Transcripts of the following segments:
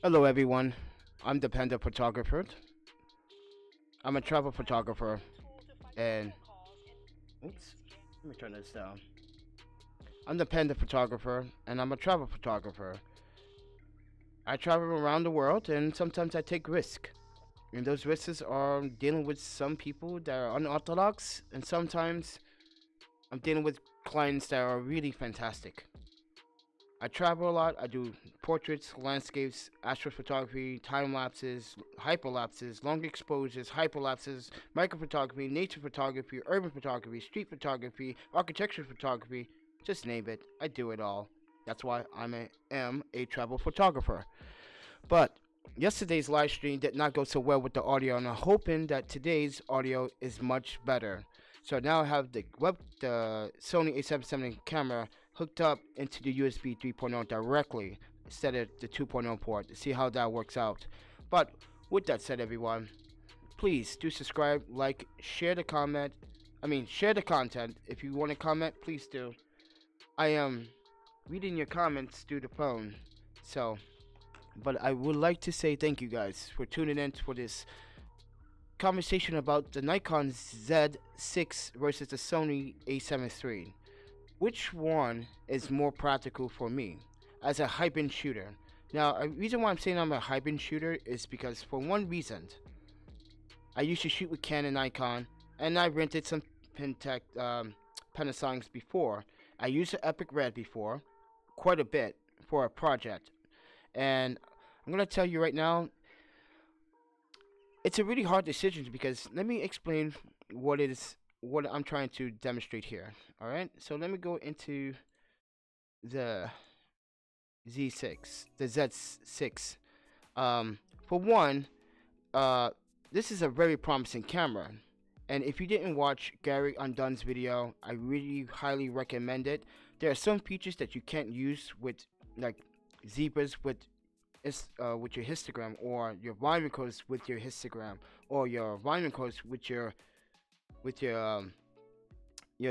Hello everyone, I'm the Panda Photographer. I'm a travel photographer and oops, let me turn this down. I'm the Panda Photographer and I'm a travel photographer. I travel around the world and sometimes I take risks. And those risks are dealing with some people that are unorthodox and sometimes I'm dealing with clients that are really fantastic. I travel a lot. I do portraits, landscapes, astrophotography, time lapses, hyperlapses, long exposures, hyperlapses, microphotography, nature photography, urban photography, street photography, architecture photography. Just name it. I do it all. That's why am a travel photographer. But yesterday's live stream did not go so well with the audio, and I'm hoping that today's audio is much better. So now I have the Sony A77 camera hooked up into the USB 3.0 directly instead of the 2.0 port to see how that works out. But with that said, everyone, please do subscribe, like, share the share the content. If you want to comment, please do. I am reading your comments through the phone, so. But I would like to say thank you guys for tuning in for this conversation about the Nikon Z6 versus the Sony A7 III. Which one is more practical for me as a high-end shooter? Now, a reason why I'm saying I'm a high-end shooter is because for one reason, I used to shoot with Canon, Nikon, and I rented some Panasonics before. I used an Epic Red before, quite a bit for a project, and I'm gonna tell you right now, it's a really hard decision because let me explain what I'm trying to demonstrate here. All right, so let me go into the Z6. For one, this is a very promising camera, and if you didn't watch Gary Undone's video, I really highly recommend it. There are some features that you can't use with like zebras with your histogram, or your volume codes with your histogram, or your volume codes with your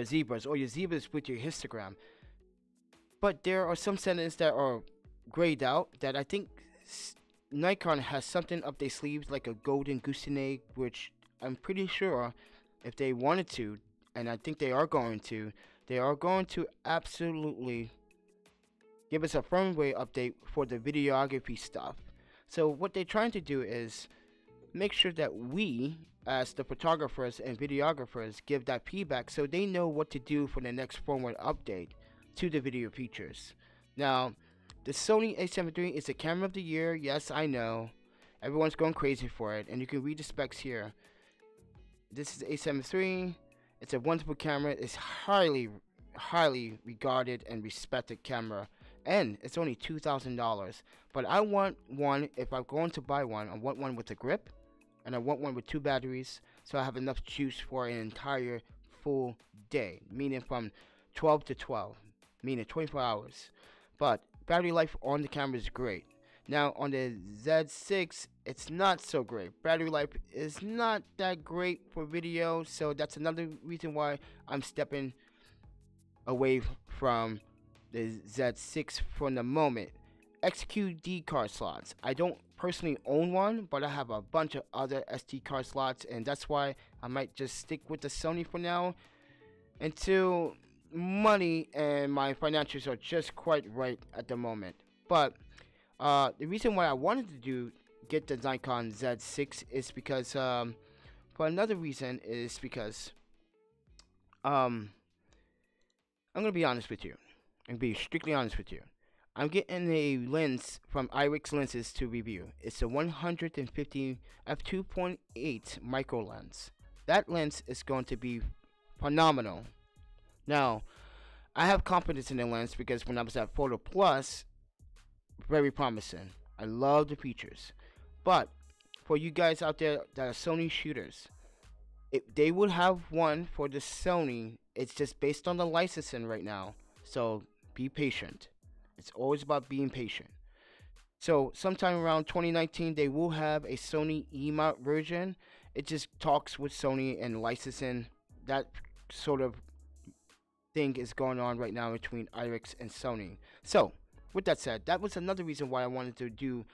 zebras, or your zebras with your histogram. But there are some settings that are grayed out that I think Nikon has something up their sleeves, like a golden goose egg, which I'm pretty sure if they wanted to, and I think they are going to absolutely give us a firmware update for the videography stuff. So what they're trying to do is make sure that we, as the photographers and videographers, give that feedback so they know what to do for the next firmware update to the video features. Now, the Sony A7 III is the camera of the year. Yes, I know. Everyone's going crazy for it, and you can read the specs here. This is the A7 III. It's a wonderful camera. It's highly regarded and respected camera, and it's only $2,000. But I want one. If I'm going to buy one, I want one with a grip, and I want one with 2 batteries, so I have enough juice for an entire full day, meaning from 12 to 12, meaning 24 hours. But battery life on the camera is great. Now on the Z6, it's not so great. Battery life is not that great for video, so that's another reason why I'm stepping away from the Z6 for the moment. XQD card slots. I don't personally own one, but I have a bunch of other SD card slots, and that's why I might just stick with the Sony for now until money and my financials are just quite right at the moment. But the reason why I wanted to get the Nikon Z6 is because for another reason is because I'm gonna be honest with you. I'm gonna be strictly honest with you. I'm getting a lens from IRIX Lenses to review. It's a 150 f2.8 micro lens. That lens is going to be phenomenal. Now, I have confidence in the lens because when I was at Photo Plus, very promising. I love the features. But for you guys out there that are Sony shooters, if they would have one for the Sony, it's just based on the licensing right now. So be patient. It's always about being patient. So sometime around 2019, they will have a Sony E-mount version. It just talks with Sony and licensing. That sort of thing is going on right now between IRIX and Sony. So with that said, that was another reason why I wanted to do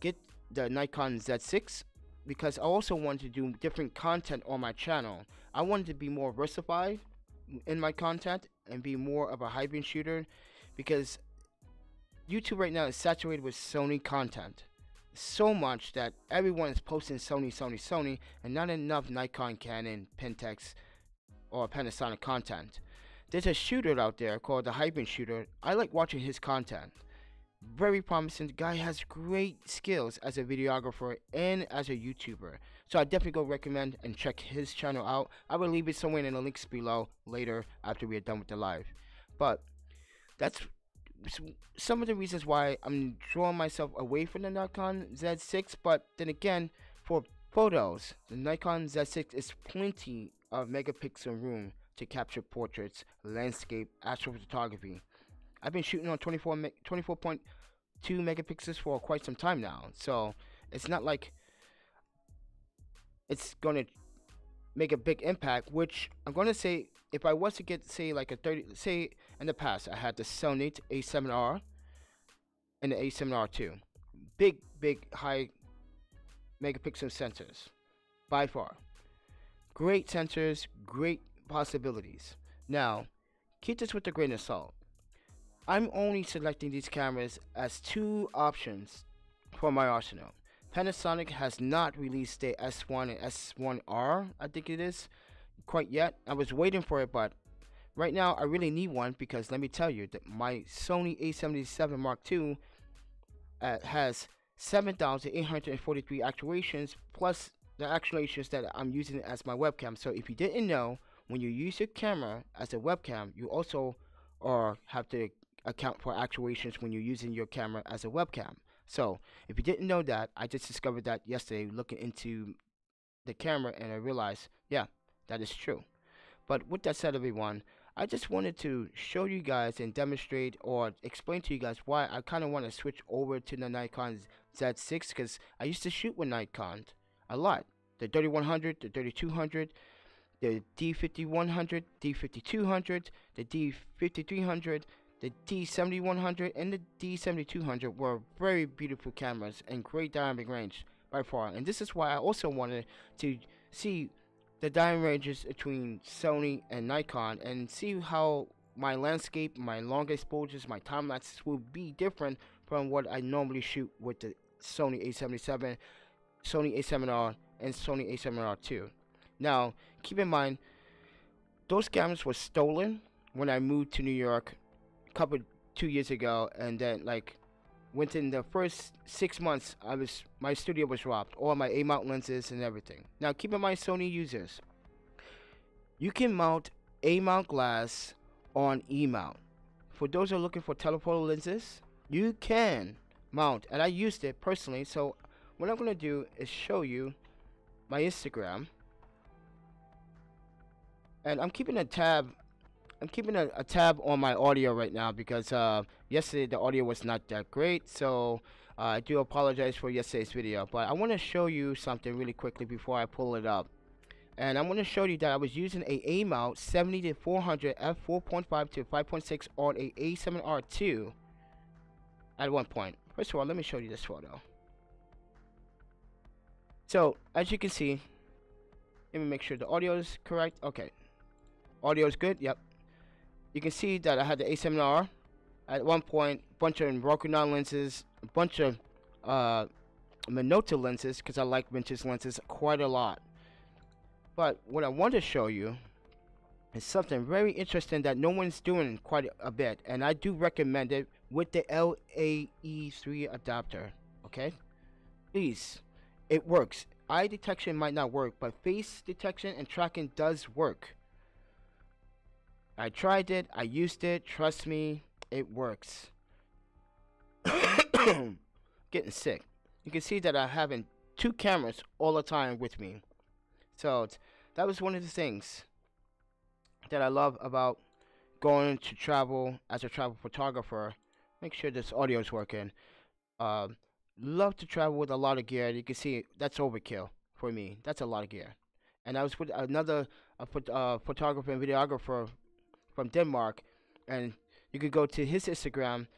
get the Nikon Z6 because I also wanted to do different content on my channel. I wanted to be more versatile in my content and be more of a hybrid shooter because YouTube right now is saturated with Sony content. So much that everyone is posting Sony, and not enough Nikon, Canon, Pentax, or Panasonic content. There's a shooter out there called the Hybrid Shooter. I like watching his content. Very promising. The guy has great skills as a videographer and as a YouTuber. So I definitely go recommend and check his channel out. I will leave it somewhere in the links below later after we are done with the live. But that's some of the reasons why I'm drawing myself away from the Nikon Z6. But then again, for photos, the Nikon Z6 is plenty of megapixel room to capture portraits, landscape, astrophotography. I've been shooting on 24.2 megapixels for quite some time now, so it's not like it's gonna make a big impact. Which I'm gonna say, if I was to get, say, like a 30, say in the past I had the Sony A7R and the A7R2, big high megapixel sensors, by far, great sensors, great possibilities. Now, keep this with a grain of salt. I'm only selecting these cameras as two options for my arsenal. Panasonic has not released the S1 and S1R, I think it is, quite yet. I was waiting for it, but right now I really need one because let me tell you that my Sony A77 Mark II has 7,843 actuations plus the actuations that I'm using as my webcam. So if you didn't know, when you use your camera as a webcam, you also have to account for actuations when you're using your camera as a webcam. So if you didn't know that, I just discovered that yesterday looking into the camera, and I realized, yeah, that is true. But with that said, everyone, I just wanted to show you guys and demonstrate or explain to you guys why I kind of want to switch over to the Nikon Z6, because I used to shoot with Nikon a lot. The 3100, the 3200, the D5100, D5200, the D5300, the D7100, and the D7200 were very beautiful cameras and great dynamic range by far. And this is why I also wanted to see the dynamic ranges between Sony and Nikon and see how my landscape, my long exposures, my time lapses will be different from what I normally shoot with the Sony A77, Sony A7R, and Sony A7R2. Now, keep in mind, those cameras were stolen when I moved to New York 2 years ago, and then like within the first 6 months, my studio was robbed, all my A mount lenses and everything. Now, keep in mind, Sony users, you can mount A mount glass on E mount. For those who are looking for telephoto lenses, you can mount, and I used it personally. So what I'm gonna do is show you my Instagram. And I'm keeping a tab. I'm keeping a tab on my audio right now because yesterday the audio was not that great. So I do apologize for yesterday's video. But I want to show you something really quickly before I pull it up. And I'm going to show you that I was using a mount 70-400 f4.5-5.6 on a A7R2 at one point. First of all, let me show you this photo. So as you can see, let me make sure the audio is correct. Okay. Audio is good. Yep. You can see that I had the A7R at one point, bunch of Rokinon lenses, a bunch of Minolta lenses because I like vintage lenses quite a lot. But what I want to show you is something very interesting that no one's doing quite a bit, and I do recommend it with the LAE3 adapter. Okay, please, it works. Eye detection might not work, but face detection and tracking does work. I tried it, I used it, trust me, it works. Getting sick. You can see that I have two cameras all the time with me. So that was one of the things that I love about going to travel as a travel photographer. Make sure this audio is working. Love to travel with a lot of gear. You can see that's overkill for me. That's a lot of gear. And I was with another photographer and videographer from Denmark, and you could go to his Instagram,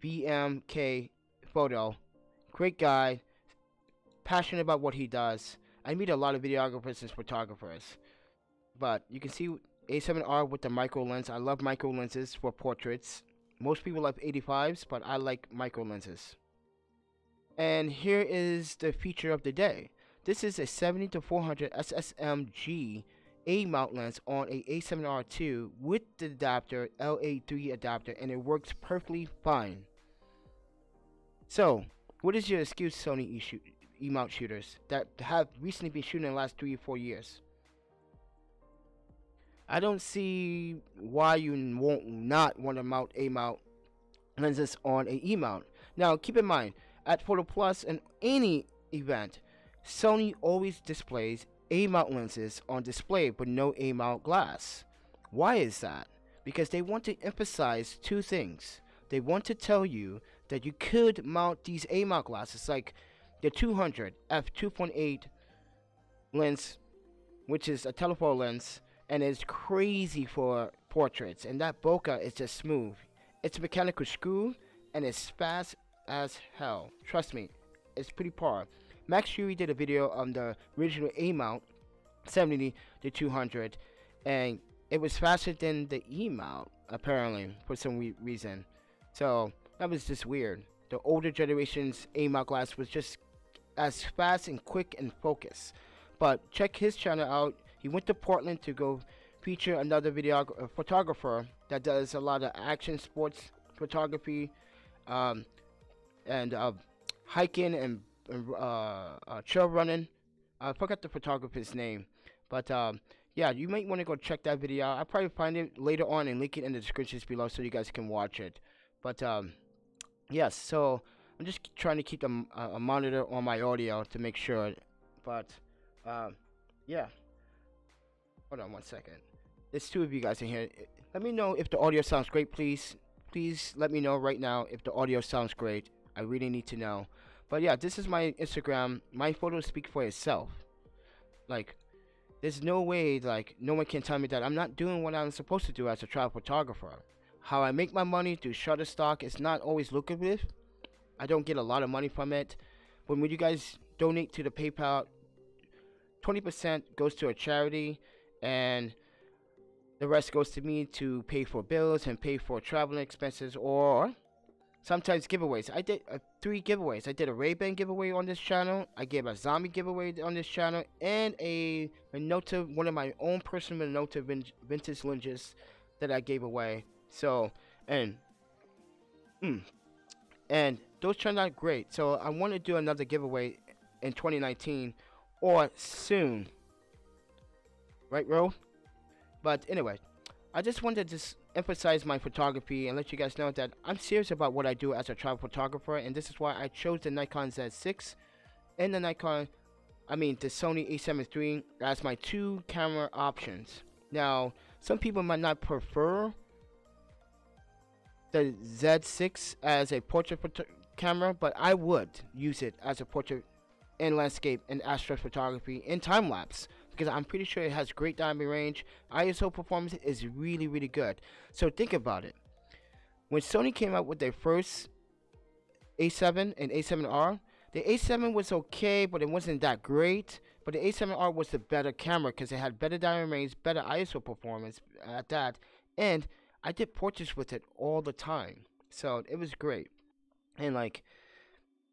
VMK Photo. Great guy, passionate about what he does. I meet a lot of videographers and photographers. But you can see A7R with the micro lens. I love micro lenses for portraits. Most people love 85s, but I like micro lenses. And here is the feature of the day. This is a 70-400 SSM G A mount lens on a A7R2 with the adapter, LA3 adapter, and it works perfectly fine. So, what is your excuse, Sony E-mount shooters that have recently been shooting in the last 3 or 4 years? I don't see why you won't not want to mount A-mount lenses on a E-mount. Now, keep in mind, at Photo Plus and any event, Sony always displays A-mount lenses on display but no A-mount glass. Why is that? Because they want to emphasize two things. They want to tell you that you could mount these A-mount glasses like the 200 f2.8 lens, which is a telephoto lens, and it's crazy for portraits, and that bokeh is just smooth. It's a mechanical screw and it's fast as hell. Trust me, it's pretty par. Max Fury did a video on the original A-mount 70-200, and it was faster than the E-mount apparently for some reason. So that was just weird. The older generation's A-mount glass was just as fast and quick and focused. But check his channel out. He went to Portland to go feature another photographer that does a lot of action sports photography, and hiking and trail running. I forgot the photographer's name, but yeah, you might want to go check that video out. I'll probably find it later on and link it in the descriptions below so you guys can watch it. But yes, so I'm just trying to keep a monitor on my audio to make sure. But yeah, hold on one second. There's two of you guys in here. Let me know if the audio sounds great, please. Please let me know right now if the audio sounds great. I really need to know. But yeah, this is my Instagram. My photos speak for itself. Like, there's no way, like, no one can tell me that I'm not doing what I'm supposed to do as a travel photographer. How I make my money through ShutterStock is not always lucrative. I don't get a lot of money from it. But when you guys donate to the PayPal, 20% goes to a charity, and the rest goes to me to pay for bills and pay for traveling expenses, or sometimes giveaways. I did 3 giveaways. I did a Ray-Ban giveaway on this channel. I gave a zombie giveaway on this channel, and a Minolta, one of my own personal Minolta vintage lenses that I gave away. So, and those turned out great. So I want to do another giveaway in 2019 or soon. Right, Ro? But anyway, I just wanted to just emphasize my photography and let you guys know that I'm serious about what I do as a travel photographer, and this is why I chose the Nikon Z6 and the Sony A7 III as my 2 camera options. Now, some people might not prefer the Z6 as a portrait camera, but I would use it as a portrait and landscape and astrophotography and time lapse, because I'm pretty sure it has great dynamic range. ISO performance is really, really good. So think about it. When Sony came out with their first A7 and A7R, the A7 was okay, but it wasn't that great. But the A7R was the better camera because it had better dynamic range, better ISO performance at that, and I did portraits with it all the time. So it was great, and like,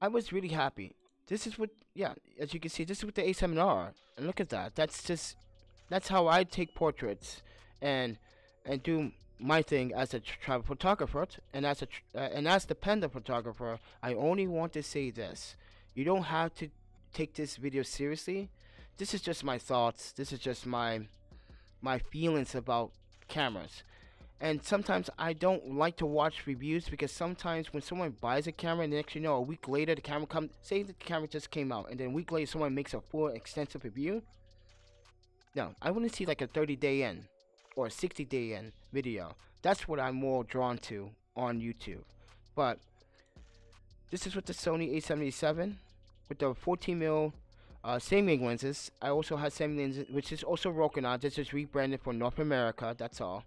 I was really happy. This is what, yeah, as you can see, this is with the A7R, and look at that. That's how I take portraits and do my thing as a travel photographer, and as the Panda photographer. I only want to say this: you don't have to take this video seriously. This is just my thoughts. This is just my feelings about cameras. And sometimes I don't like to watch reviews, because sometimes when someone buys a camera and next you know, a week later the camera comes, say the camera just came out, and then a week later someone makes a full extensive review. No, I want to see like a 30-day in or a 60-day in video. That's what I'm more drawn to on YouTube. But this is with the Sony A77 with the 14mm same lenses. I also have same lenses, which is also Rokinon. This is rebranded for North America. That's all.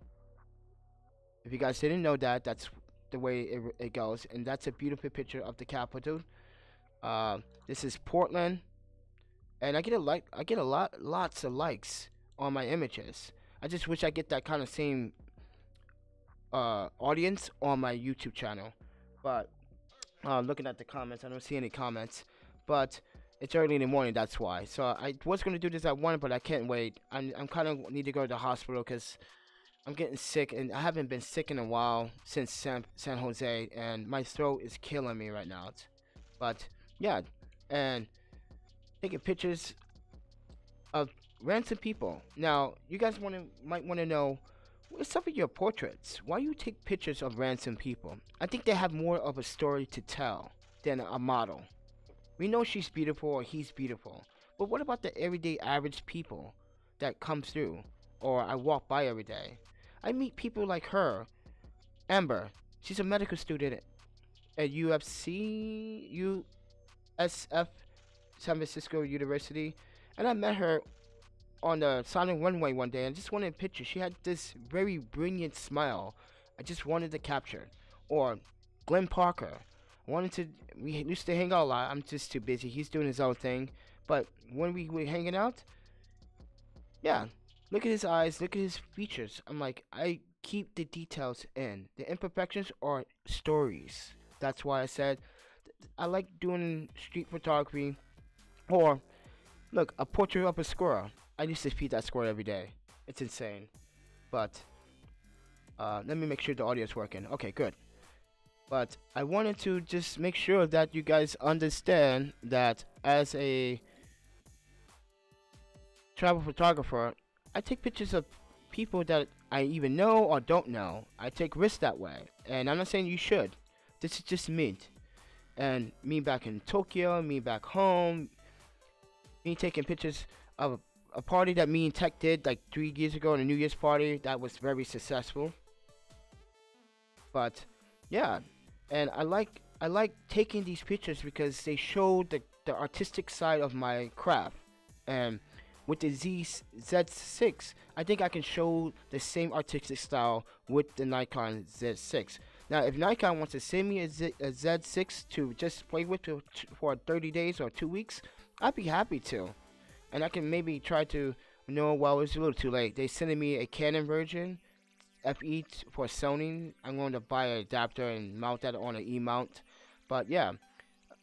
If you guys didn't know that, that's the way it goes. And that's a beautiful picture of the Capitol. This is Portland, and I get lots of likes on my images. I just wish I get that kind of same audience on my YouTube channel. But looking at the comments, I don't see any comments. But it's early in the morning, that's why. So I was gonna do this at 1, but I can't wait. I'm kind of need to go to the hospital because I'm getting sick, and I haven't been sick in a while since San Jose, and my throat is killing me right now. But yeah, and taking pictures of random people. Now, you guys might want to know what's up with your portraits. Why you take pictures of random people? I think they have more of a story to tell than a model. We know she's beautiful or he's beautiful, but what about the everyday average people that come through or I walk by every day? I meet people like her, Amber. She's a medical student at USF San Francisco University, and I met her on the Sonic runway one day and just wanted a picture. She had this very brilliant smile. I just wanted to capture. Or Glenn Parker. We used to hang out a lot. I'm just too busy. He's doing his own thing. But when we were hanging out, yeah, look at his eyes, look at his features. I'm like, I keep the details in. The imperfections are stories. That's why I said I like doing street photography. Or, look, a portrait of a squirrel. I used to feed that squirrel every day. It's insane. But, let me make sure the audio is working. Okay, good. But I wanted to just make sure that you guys understand that as a travel photographer, I take pictures of people that I even know or don't know. I take risks that way. And I'm not saying you should. This is just me. And me back in Tokyo, me back home, me taking pictures of a party that me and Tech did like 3 years ago in a New Year's party that was very successful. But yeah, and I like taking these pictures because they show the artistic side of my craft. And with the Z6, I think I can show the same artistic style with the Nikon Z6. Now, if Nikon wants to send me a Z6 to just play with for 30 days or 2 weeks, I'd be happy to. And I can maybe try to, well, it's a little too late. They sending me a Canon version, FE for Sony. I'm going to buy an adapter and mount that on an E-mount. But yeah,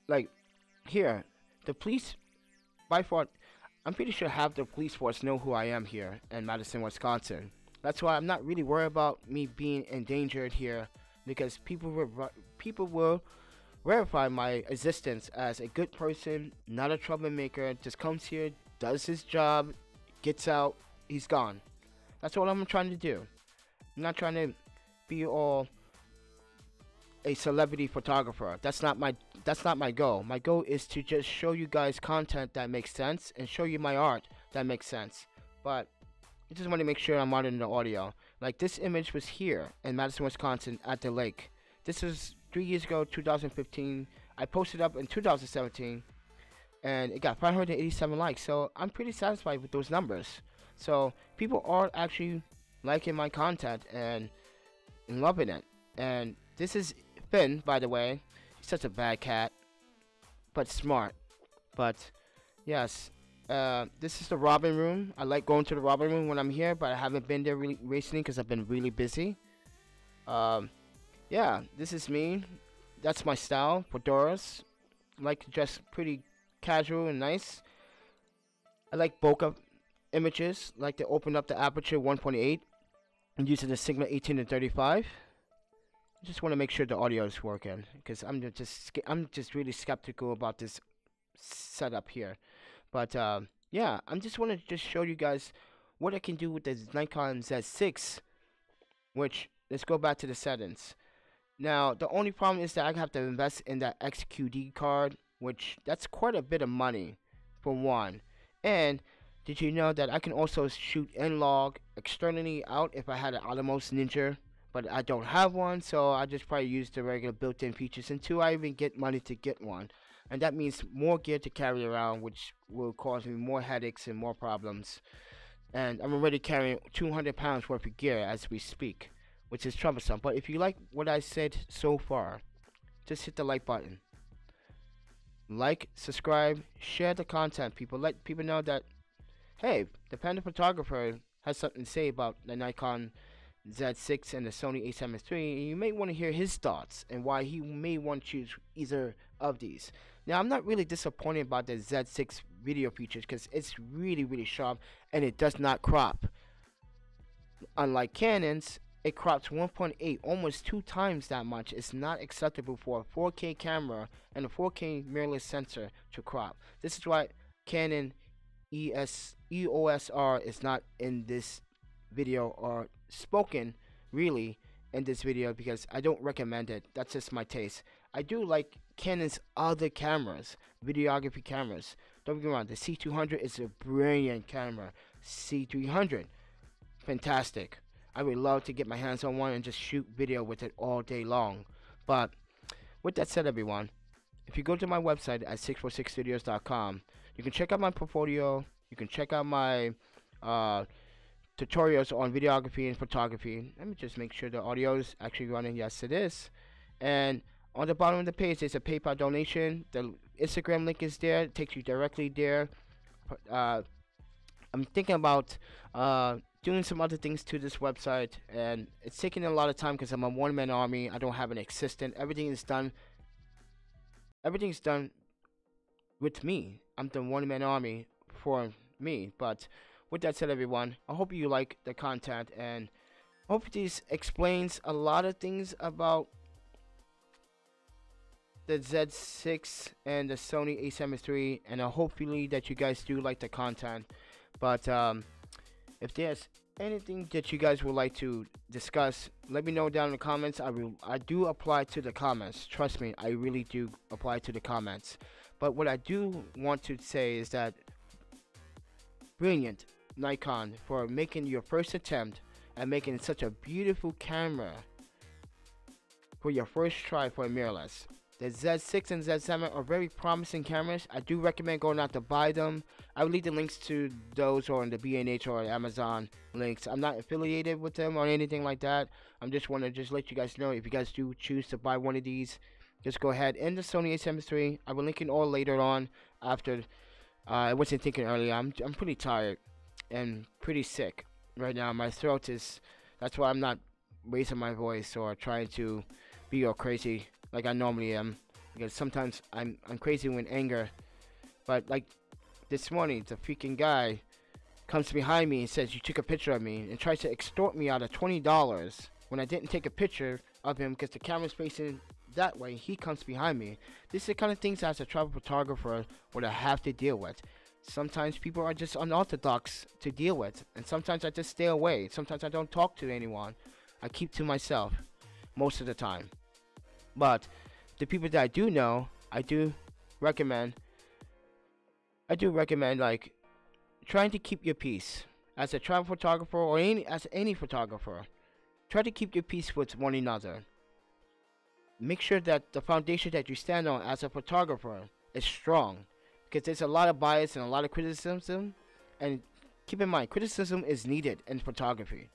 like here, the police, by far, I'm pretty sure half the police force know who I am here in Madison, Wisconsin. That's why I'm not really worried about me being endangered here, because people will verify my existence as a good person, not a troublemaker, just comes here, does his job, gets out, he's gone. That's all I'm trying to do. I'm not trying to be all a celebrity photographer. That's not my goal. My goal is to just show you guys content that makes sense and show you my art that makes sense. But I just want to make sure I'm monitoring the audio. Like this image was here in Madison, Wisconsin at the lake. This was 3 years ago, 2015. I posted up in 2017 and it got 587 likes. So I'm pretty satisfied with those numbers. So people are actually liking my content and loving it. And this is Finn, by the way. He's such a bad cat, but smart. But yes, this is the Robin room. I like going to the Robin room when I'm here, but I haven't been there really recently because I've been really busy. Yeah, this is me. That's my style, fedoras. I like to dress pretty casual and nice. I like bokeh images. I like to open up the aperture 1.8 and using the Sigma 18 to 35. I just want to make sure the audio is working because I'm just really skeptical about this setup here. But yeah, I'm just want to just show you guys what I can do with the Nikon Z6. Which, let's go back to the settings. Now, the only problem is that I have to invest in that XQD card, which that's quite a bit of money for one. And did you know that I can also shoot N-Log externally out if I had an Atomos Ninja? But I don't have one, so I just probably use the regular built-in features until I even get money to get one. And that means more gear to carry around, which will cause me more headaches and more problems. And I'm already carrying 200 pounds worth of gear as we speak, which is troublesome. But if you like what I said so far, just hit the like button. Like, subscribe, share the content, people. Let people know that, hey, the Panda Photographer has something to say about the Nikon Z6 and the Sony A7 III, and you may want to hear his thoughts and why he may want to choose either of these. Now, I'm not really disappointed about the Z6 video features because it's really, really sharp and it does not crop. Unlike Canon's, it crops 1.8, almost 2 times that much. It's not acceptable for a 4K camera and a 4K mirrorless sensor to crop. This is why Canon EOS R is not in this video or spoken really in this video because I don't recommend it. That's just my taste. I do like Canon's other cameras, videography cameras. Don't get me wrong, the C200 is a brilliant camera. C300, fantastic. I would love to get my hands on one and just shoot video with it all day long. But with that said, everyone, if you go to my website at 646studios.com, you can check out my portfolio. You can check out my tutorials on videography and photography. Let me just make sure the audio is actually running. Yes, it is. And on the bottom of the page, there's a PayPal donation. The Instagram link is there. It takes you directly there. I'm thinking about doing some other things to this website, and it's taking a lot of time because I'm a one-man army. I don't have an assistant. Everything's done with me. I'm the one-man army for me. But with that said, everyone, I hope you like the content, and I hope this explains a lot of things about the Z6 and the Sony A7 III, and hopefully that you guys do like the content. But if there's anything that you guys would like to discuss, let me know down in the comments. I do apply to the comments. Trust me, I really do apply to the comments. But what I do want to say is that brilliant Nikon for making your first attempt and making such a beautiful camera for your first try for a mirrorless. The Z6 and Z7 are very promising cameras. I do recommend going out to buy them. I will leave the links to those on the B&H or Amazon links. I'm not affiliated with them or anything like that. I'm just want to just let you guys know, if you guys do choose to buy one of these, just go ahead. And the Sony A7 III, I will link it all later on after. I wasn't thinking earlier. I'm pretty tired and pretty sick right now. My throat is, that's why I'm not raising my voice or trying to be all crazy like I normally am, because sometimes I'm crazy with anger. But like this morning, the freaking guy comes behind me and says, "You took a picture of me," and tries to extort me out of $20 when I didn't take a picture of him because the camera's facing that way. He comes behind me. This is the kind of things as a travel photographer would I have to deal with. Sometimes people are just unorthodox to deal with, and sometimes I just stay away. Sometimes I don't talk to anyone. I keep to myself most of the time. But the people that I do know, I do recommend like trying to keep your peace as a travel photographer or as any photographer. Try to keep your peace with one another. Make sure that the foundation that you stand on as a photographer is strong, because there's a lot of bias and a lot of criticism, and keep in mind, criticism is needed in photography.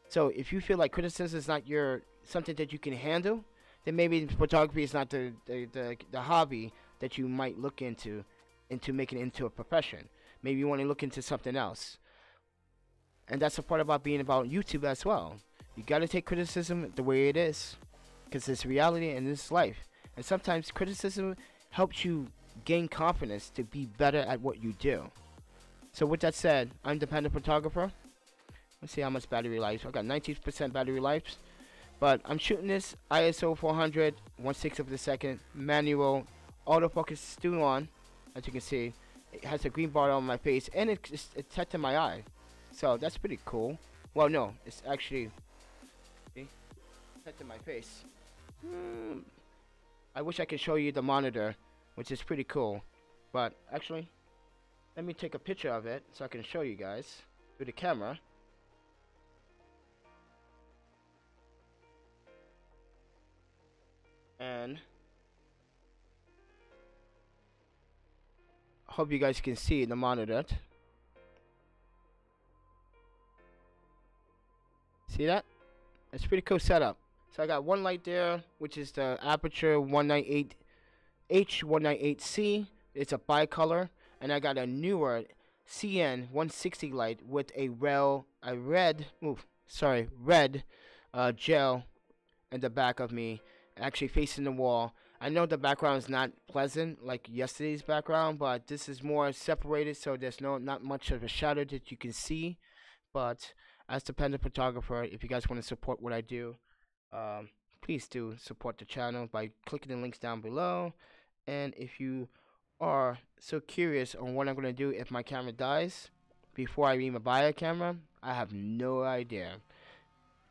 So if you feel like criticism is not something that you can handle, then maybe photography is not the hobby that you might look into making it into a profession. Maybe you want to look into something else. And that's the part about being about YouTube as well. You got to take criticism the way it is, because it's reality and it's life. And sometimes criticism helps you gain confidence to be better at what you do. So with that said, I'm the Panda Photographer. Let's see how much battery life. I got 19% battery life. But I'm shooting this ISO 400, 1/6 of a second, manual, autofocus is still on, as you can see. It has a green bar on my face, and it's set to my eye. So that's pretty cool. Well, no, it's actually, see, set to my face. I wish I could show you the monitor, which is pretty cool. But actually, let me take a picture of it so I can show you guys through the camera. And hope you guys can see the monitor. See that? It's pretty cool setup. So I got one light there, which is the aperture 198 H198C. It's a bicolor, and I got a newer CN160 light with a red gel in the back of me, actually facing the wall. I know the background is not pleasant like yesterday's background, but this is more separated, so there's not much of a shadow that you can see. But as the Panda Photographer, if you guys want to support what I do, please do support the channel by clicking the links down below. And if you are so curious on what I'm going to do if my camera dies before I even buy a camera, I have no idea.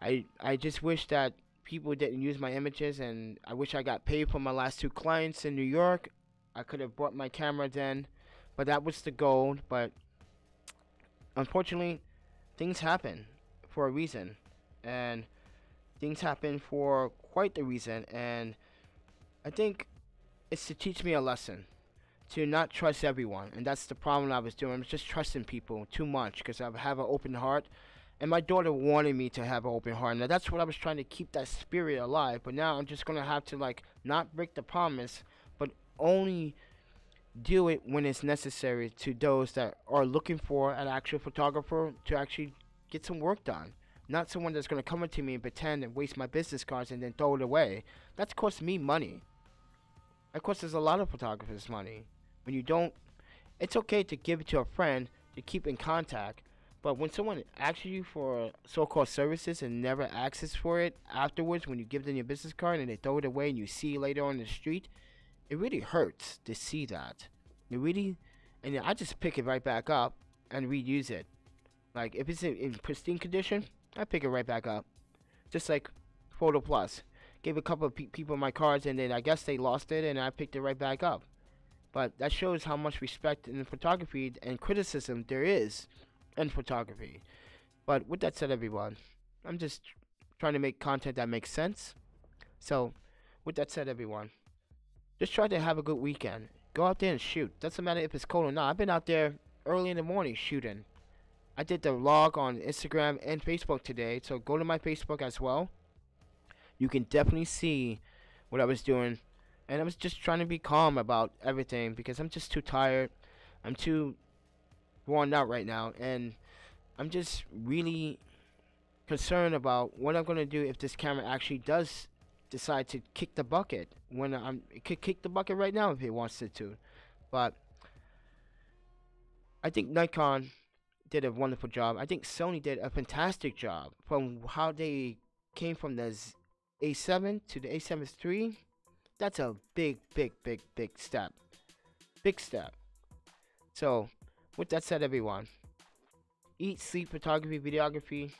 I just wish that people didn't use my images, and I wish I got paid for my last 2 clients in New York. I could have bought my camera then, but that was the goal. But unfortunately, things happen for a reason, and things happen for quite the reason, and I think it's to teach me a lesson, to not trust everyone. And that's the problem I was doing. I was just trusting people too much because I have an open heart, and my daughter wanted me to have an open heart. Now that's what I was trying to keep, that spirit alive. But now I'm just gonna have to, like, not break the promise, but only do it when it's necessary to those that are looking for an actual photographer to actually get some work done. Not someone that's gonna come up to me and pretend and waste my business cards and then throw it away. That's cost me money. Of course, there's a lot of photographers money. When you don't, it's okay to give it to a friend to keep in contact, but when someone asks you for so-called services and never asks for it afterwards, when you give them your business card and they throw it away and you see later on the street, it really hurts to see that. It really, and I just pick it right back up and reuse it. Like, if it's in pristine condition, I pick it right back up. Just like Photo Plus. Gave a couple of people my cards, and then I guess they lost it, and I picked it right back up. But that shows how much respect in photography and criticism there is in photography. But with that said, everyone, I'm just trying to make content that makes sense. So, with that said, everyone, just try to have a good weekend. Go out there and shoot. Doesn't matter if it's cold or not. I've been out there early in the morning shooting. I did the vlog on Instagram and Facebook today, so go to my Facebook as well. You can definitely see what I was doing, and I was just trying to be calm about everything because I'm just too tired. I'm too worn out right now, and I'm just really concerned about what I'm gonna do if this camera actually does decide to kick the bucket. It could kick the bucket right now if it wants it to, but I think Nikon did a wonderful job. I think Sony did a fantastic job from how they came from the A7 to the A7 III. That's a big step. Big step. So, with that said, everyone, eat, sleep, photography, videography,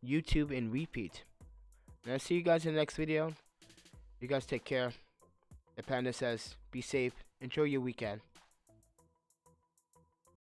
YouTube, and repeat. And I'll see you guys in the next video. You guys take care. The Panda says, be safe. Enjoy your weekend.